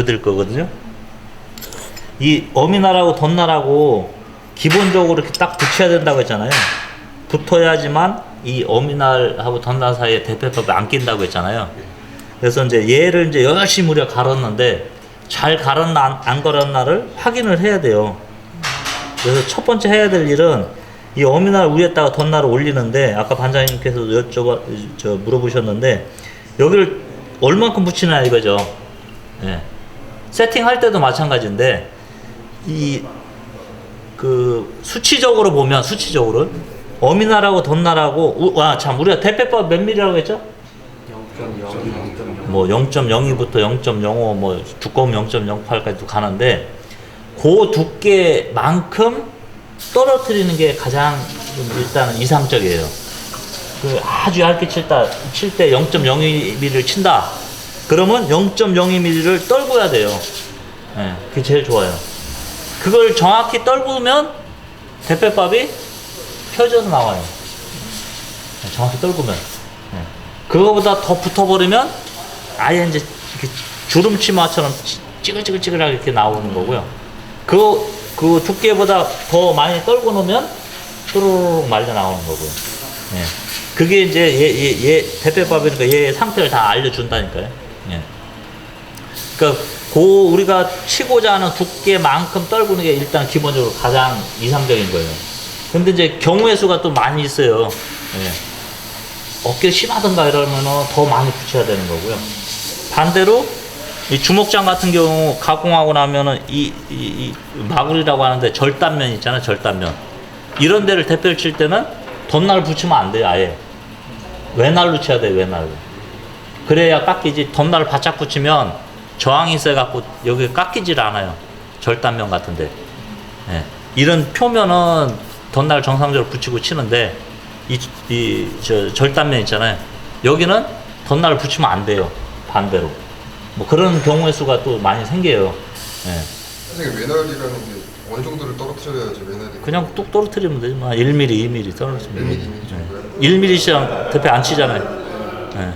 보여드릴 거거든요. 이 어미날하고 덧날하고 기본적으로 이렇게 딱 붙여야 된다고 했잖아요. 붙어야지만 이 어미날하고 덧날 사이에 대패법이 안 낀다고 했잖아요. 그래서 이제 얘를 이제 열심히 우리가 갈았는데 잘 갈았나 안 갈았나를 확인을 해야 돼요. 그래서 첫 번째 해야 될 일은 이 어미날 위에다가 덧날을 올리는데, 아까 반장님께서 물어보셨는데 여기를 얼만큼 붙이나 이거죠. 예. 세팅할 때도 마찬가지인데 수치적으로 보면 어미날하고 덧날하고 우리가 대패법 몇 밀리라고 했죠? 0.02 뭐 0.02부터 0.05 뭐 두꺼움 0.08까지도 가는데 그 두께만큼 떨어뜨리는 게 가장 일단은 이상적이에요. 아주 얇게 칠 때 0.02mm를 친다. 그러면 0.02mm를 떨궈야 돼요. 예, 그게 제일 좋아요. 그걸 정확히 떨구면 대패밥이 펴져서 나와요. 예, 정확히 떨구면. 예. 그거보다 더 붙어버리면 아예 이제 이렇게 주름치마처럼 찌글찌글찌글하게 이렇게 나오는 거고요. 그 두께보다 더 많이 떨궈 놓으면 뚜루룩 말려 나오는 거고요. 예. 그게 이제 얘 대패밥이니까 얘 상태를 다 알려준다니까요. 예. 그러니까 우리가 치고자 하는 두께만큼 떨구는 게 일단 기본적으로 가장 이상적인 거예요. 근데 이제 경우의 수가 또 많이 있어요. 예. 어깨 심하던가 이러면은 더 많이 붙여야 되는 거고요. 반대로 이 주먹장 같은 경우 가공하고 나면은 이 마구리라고 하는데 절단면 있잖아요. 절단면. 이런 데를 대패를 칠 때는 덧날 붙이면 안 돼요. 아예. 외날로 쳐야 돼요. 외날로. 그래야 깎이지. 덧날을 바짝 붙이면 저항이 세갖고 여기 깎이질 않아요. 절단면 같은데. 예. 이런 표면은 덧날 정상적으로 붙이고 치는데 절단면 있잖아요. 여기는 덧날을 붙이면 안 돼요. 반대로. 뭐 그런 경우의 수가 또 많이 생겨요. 예. 선생님, 외날이라는 게 어느 정도를 떨어뜨려야지 외날이? 그냥 뚝 떨어뜨리면 되지. 1mm, 2mm 떨어뜨리면 1mm, 되지. 2mm 예. 1mm씩 대패 안 치잖아요. 예. 예.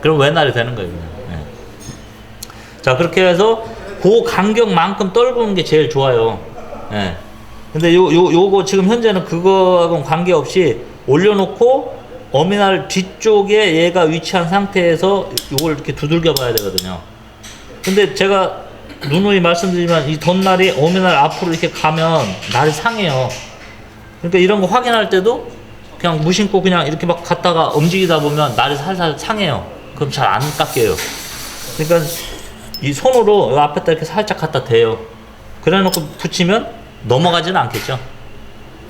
그럼 외날이 되는 거예요. 그냥. 예. 자, 그렇게 해서 그 간격만큼 떨구는 게 제일 좋아요. 예. 근데 요거 지금 현재는 그거하고는 관계없이 올려놓고 어미날 뒤쪽에 얘가 위치한 상태에서 요걸 이렇게 두들겨 봐야 되거든요. 근데 제가 누누이 말씀드리지만 이 덧날이 어미날 앞으로 이렇게 가면 날이 상해요. 그러니까 이런 거 확인할 때도 그냥 무심코 그냥 이렇게 막 갔다가 움직이다 보면 날이 살살 상해요. 그럼 잘 안 깎여요. 그러니까 이 손으로 이 앞에다 이렇게 살짝 갖다 대요. 그래 놓고 붙이면 넘어가지는 않겠죠.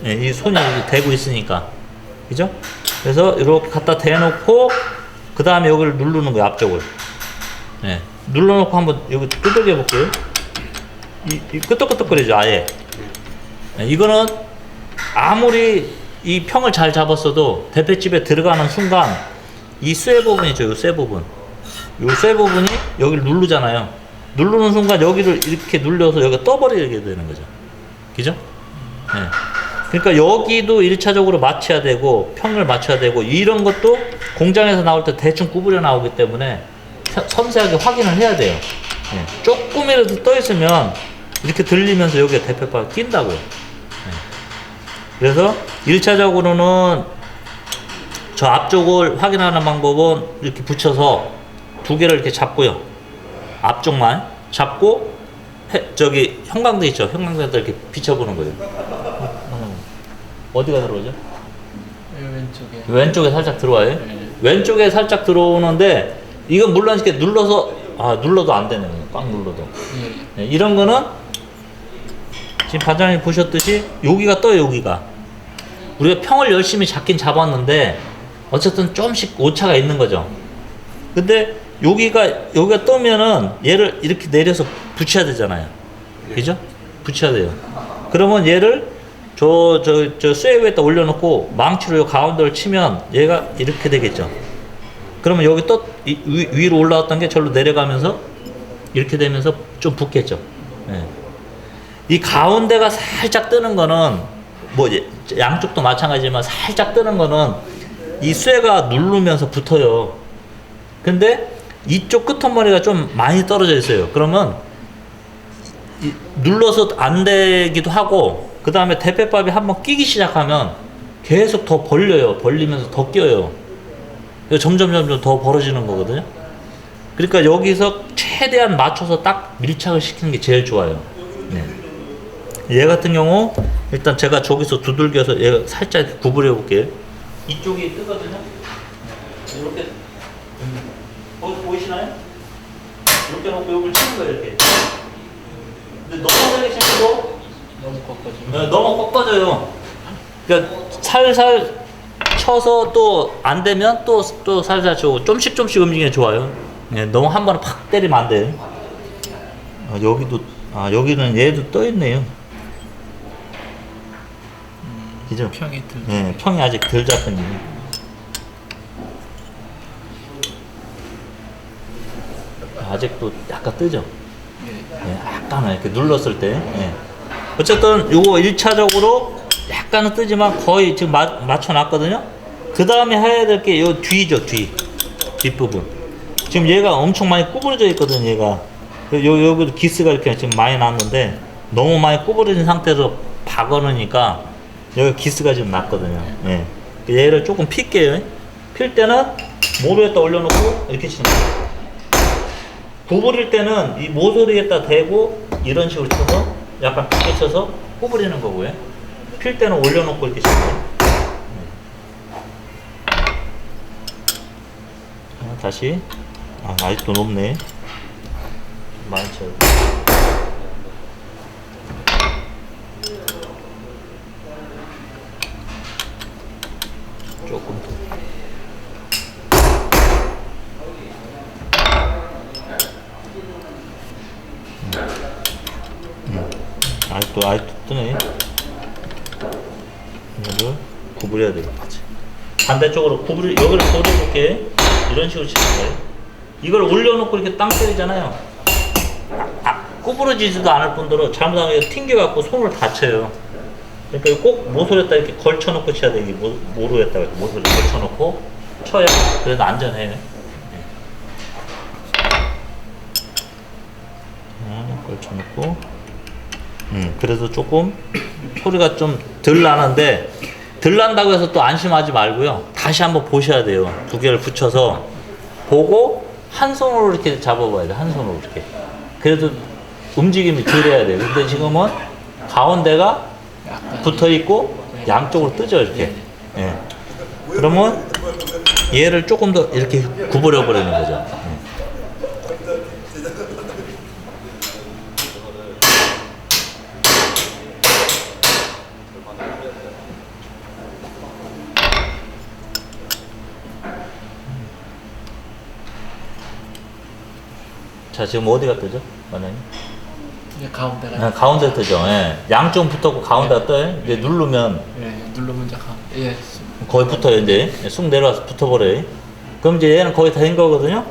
예, 이 손이 대고 있으니까. 그죠? 그래서 이렇게 갖다 대놓고 그 다음에 여기를 누르는 거예요. 앞쪽을. 예, 눌러놓고 한번 여기 두들겨 볼게요. 이 끄떡끄떡거리죠. 아예. 예, 이거는 아무리 이 평을 잘 잡았어도 대패집에 들어가는 순간 이 쇠 부분 있죠. 이 쇠 부분. 이 쇠 부분이 여기를 누르잖아요. 누르는 순간 여기를 이렇게 눌려서 여기가 떠버리게 되는 거죠. 그죠? 예. 그러니까 여기도 1차적으로 맞춰야 되고 평을 맞춰야 되고 이런 것도 공장에서 나올 때 대충 구부려 나오기 때문에 섬세하게 확인을 해야 돼요. 예. 조금이라도 떠 있으면 이렇게 들리면서 여기에 대패바가 낀다고요. 예. 그래서 1차적으로는 저 앞쪽을 확인하는 방법은 이렇게 붙여서 두 개를 이렇게 잡고요. 앞쪽만 잡고 저기 형광등 있죠. 형광등에다 이렇게 비춰보는 거예요. 어디가 들어오죠? 왼쪽에. 왼쪽에 살짝 들어와요. 네. 왼쪽에 살짝 들어오는데 이건 물론 이렇게 눌러서 눌러도 안 되네요. 꽉 눌러도. 네, 이런 거는 지금 반장님 보셨듯이 여기가 떠요. 여기가 우리가 평을 열심히 잡긴 잡았는데 어쨌든 조금씩 오차가 있는 거죠. 근데 여기가 뜨면은 얘를 이렇게 내려서 붙여야 되잖아요. 그죠? 붙여야 돼요. 그러면 얘를 저 쇠 위에다 올려놓고 망치로 요 가운데를 치면 얘가 이렇게 되겠죠. 그러면 여기 위로 올라왔던 게 절로 내려가면서 이렇게 되면서 좀 붙겠죠. 네. 이 가운데가 살짝 뜨는 거는 뭐 양쪽도 마찬가지지만 살짝 뜨는 거는 이 쇠가 누르면서 붙어요. 근데 이쪽 끄트머리가 좀 많이 떨어져 있어요. 그러면 눌러서 안 되기도 하고, 그 다음에 대패밥이 한번 끼기 시작하면 계속 더 벌려요. 벌리면서 더 껴요. 점점 더 벌어지는 거거든요. 그러니까 여기서 최대한 맞춰서 딱 밀착을 시키는 게 제일 좋아요. 네. 얘 같은 경우 일단 제가 저기서 두들겨서 얘 살짝 이렇게 구부려 볼게요. 이쪽이 뜨거든요. 이렇게 보이시나요? 이렇게 놓고 여기를 치는 거예요. 이렇게. 근데 너무 세게 치면 또 너무 꺾어지면. 네, 너무 꺾어져요. 그러니까 살살 쳐서 또 안 되면 또 살살 치고 좀씩 움직이면 좋아요. 네, 너무 한 번에 팍 때리면 안 돼요. 여기도 여기는 얘도 떠 있네요. 그죠? 평이 들. 네, 평이 아직 덜 잡혔네요. 아직도 약간 뜨죠? 예. 네, 약간은 이렇게 눌렀을 때. 네. 어쨌든 요거 1차적으로 약간은 뜨지만 거의 지금 맞춰 놨거든요. 그 다음에 해야 될 게 요 뒤죠, 뒷부분. 지금 얘가 엄청 많이 구부러져 있거든요, 얘가. 여기도 기스가 이렇게 지금 많이 났는데 너무 많이 구부러진 상태에서 박아놓으니까 여기 기스가 지금 났거든요. 예. 얘를 조금 필게요. 필 때는 모루에다 올려놓고 이렇게 치는 거예요. 구부릴 때는 이 모서리에다 대고 이런 식으로 쳐서 약간 깊게 쳐서 구부리는 거고요. 필 때는 올려놓고 이렇게 치는 거예요. 다시. 아직도 높네. 많이 쳐요. 조금 더. 아직도 뜨네. 이거를 구부려야 되겠지. 반대쪽으로 여기를 이렇게 이런 식으로 치는 거예요. 이걸 올려놓고 이렇게 땅 때리잖아요. 구부러지지도 않을 뿐더러 잘못하면 튕겨갖고 손을 다쳐요. 그러니까 꼭 모서리에다 이렇게 걸쳐놓고 쳐야 돼. 모루에다가 모서리 걸쳐놓고 쳐야 그래도 안전해요. 걸쳐놓고. 그래도 조금 소리가 좀 덜 나는데, 덜 난다고 해서 또 안심하지 말고요. 다시 한번 보셔야 돼요. 두 개를 붙여서 보고 한 손으로 이렇게 잡아봐야 돼. 한 손으로 이렇게. 그래도 움직임이 덜 해야 돼요. 근데 지금은 가운데가 붙어 있고 양쪽으로 뜨죠, 이렇게. 예. 그러면 얘를 조금 더 이렇게 구부려 버리는 거죠. 예. 자, 지금 어디가 뜨죠? 만약에? 이제 가운데가. 가운데 뜨죠. 예. 양쪽 붙었고 가운데가 떠요. 이제 누르면 예, 누르면 이제 예. 거의 붙어요. 이제 쑥 내려와서 붙어버려요. 그럼 이제 얘는 거의 다 된 거거든요.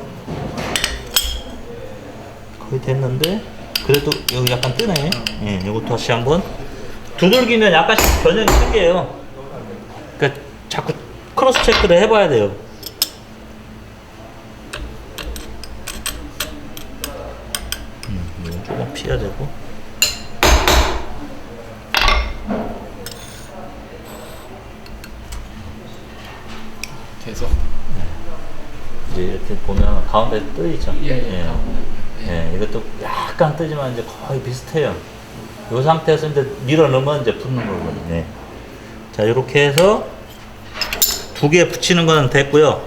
거의 됐는데 그래도 여기 약간 뜨네. 예, 이것도 다시 한번 두들기면 약간씩 변형이 생겨요. 그러니까 자꾸 크로스 체크를 해봐야 돼요. 이건 조금 피해야 되고. 계속. 이제 이렇게 보면 가운데 떠 있죠. 예. 가운데. 예, 이것도 약간 뜨지만 이제 거의 비슷해요. 이 상태에서 이제 밀어 넣으면 이제 붙는 거거든요. 예. 자, 이렇게 해서 두 개 붙이는 건 됐고요.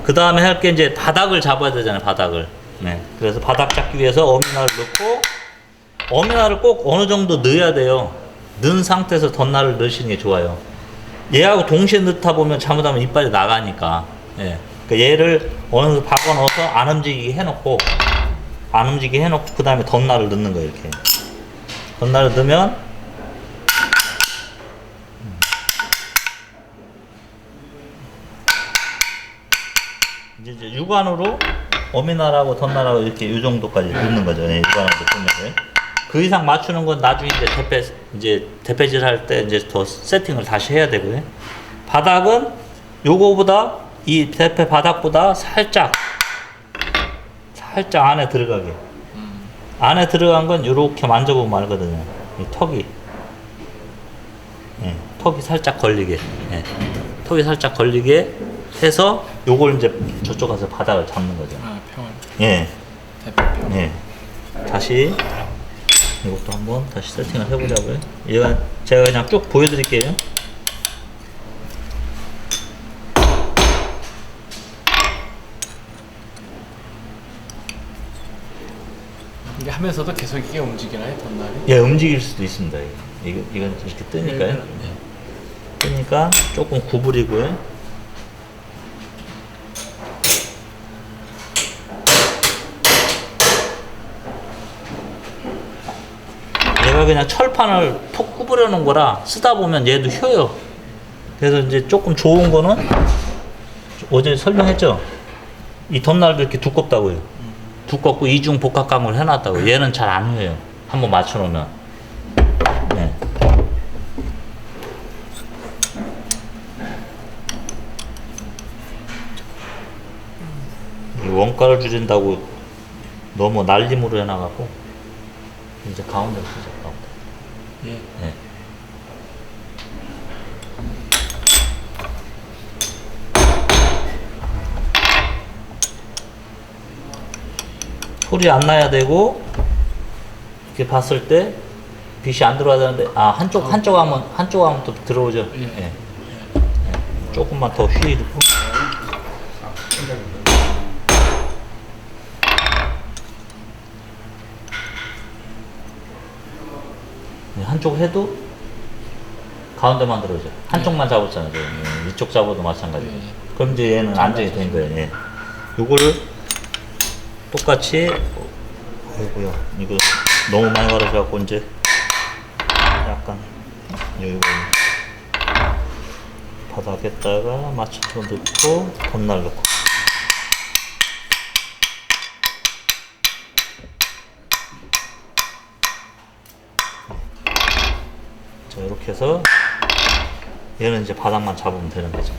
그 다음에 할 게 이제 바닥을 잡아야 되잖아요, 바닥을. 네. 그래서 바닥 잡기 위해서 어미날을 넣고, 어미날을 꼭 어느 정도 넣어야 돼요. 넣은 상태에서 덧날을 넣으시는 게 좋아요. 얘하고 동시에 넣다 보면 잘못하면 이빨이 나가니까. 예. 그러니까 얘를 어느 정도 박아 넣어서 안 움직이게 해놓고, 그 다음에 덧날을 넣는 거예요, 이렇게. 덧날을 넣으면, 이제 육안으로 어미날하고 덧날하고 이렇게 이 정도까지 넣는 거죠. 네, 육안으로 넣는. 그 이상 맞추는 건 나중에 이제 대패질 할 때 이제 더 세팅을 다시 해야 되고요. 바닥은 요거보다 이 대패 바닥보다 살짝 안에 들어가게. 안에 들어간 건 이렇게 만져보면 알거든요. 이 턱이. 예, 턱이 살짝 걸리게. 예, 턱이 살짝 걸리게 해서 요걸 이제 저쪽 가서 바닥을 잡는 거죠. 아, 평을. 예, 대표평. 예. 다시 이것도 한번 다시 세팅을 해보자고요. 얘가 제가 그냥 쭉 보여드릴게요. 이게 하면서도 계속 이게 움직이나요, 덧날이? 예, 움직일 수도 있습니다. 이건 이렇게 뜨니까요. 네. 뜨니까 조금 구부리고요. 얘가 그냥 철판을 톡 구부려 놓은 거라 쓰다 보면 얘도 휘어요. 그래서 이제 조금 좋은 거는 어제 설명했죠. 이 덧날도 이렇게 두껍다고요. 두껍고 이중 복합감을 해놨다고. 얘는 잘 안 휘어요. 한번 맞춰놓으면. 네. 이 원가를 줄인다고 너무 날림으로 해놔갖고 이제 가운데로 쓰자. 가운데. 예. 네. 소리 안 나야 되고 이렇게 봤을 때 빛이 안 들어와야 되는데 한쪽 하면 또 들어오죠. 예. 예. 예. 조금만 더 휘고 한쪽 해도 가운데만 들어오죠. 한쪽만 잡았잖아요. 이쪽 잡아도 마찬가지. 예. 그럼 이제 얘는 안정이 된 거예요. 예. 요거를 똑같이 아이고야 이거 너무 많이 갈아져갖고 이제 약간 이거 바닥에다가 맞춰서 넣고 덧날 넣고 자 이렇게 해서 얘는 이제 바닥만 잡으면 되는 거죠.